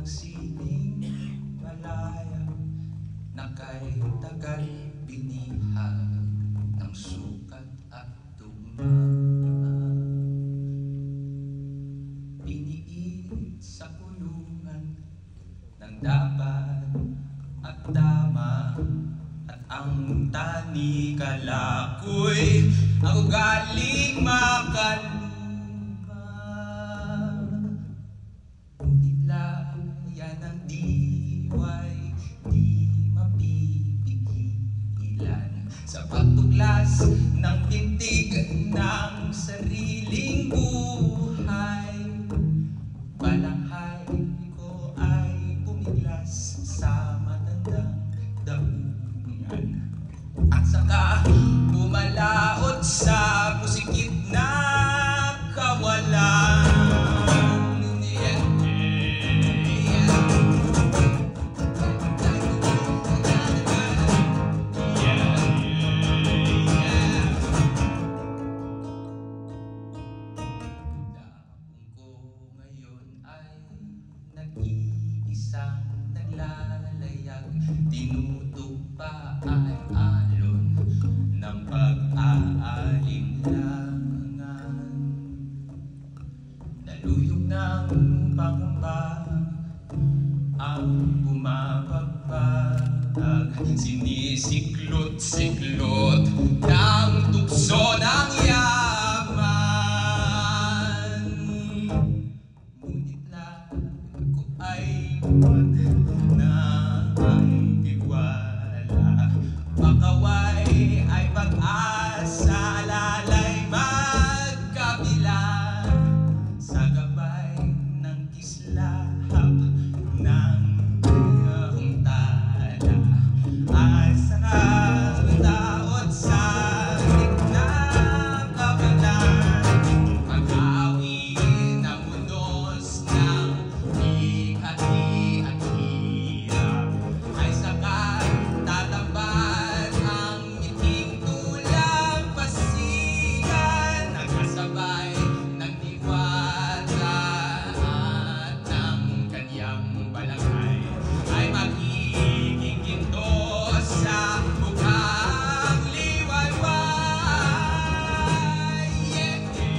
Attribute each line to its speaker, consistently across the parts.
Speaker 1: sining malaya na kay tagal binihag ng sukat at tugma. Iniit sa kulungan ng dapat at tama, at ang tani kalakoy ako galing makaluma. Ngunit laya ng diway di mapipigilan sa pagtuklas ng tintig ng sariling buhay. Balanghay ko ay pumiglas sa matandang daungan, at saka bumalaot sa pusikit na kawalan. Nag-iisang naglalayag, tinutugpa ay alon ng pag-aalinlangan. Naluyog ng pangamba ang bumabagpag, sinisiklot-siklot ng tukso ng yaman. Ngunit ko ay na ang tiwala, pakaway ay pag-asa, lalay magkabila sa gabay ng kislahap ng iyong tala, at saka taot sa gitna kabalan, mag-awin ang unos ng hati at hirap, ay saka tatamban ang ngiting tulang pasigan, nagkasabay ng diwata at ng kanyang balangay, ay magiging ginto sa mukhang liwayway. Yeah, yeah.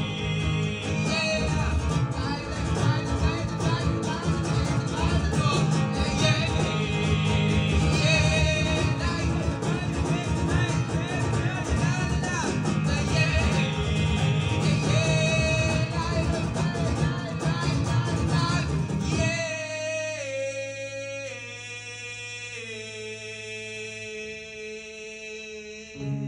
Speaker 1: Yeah.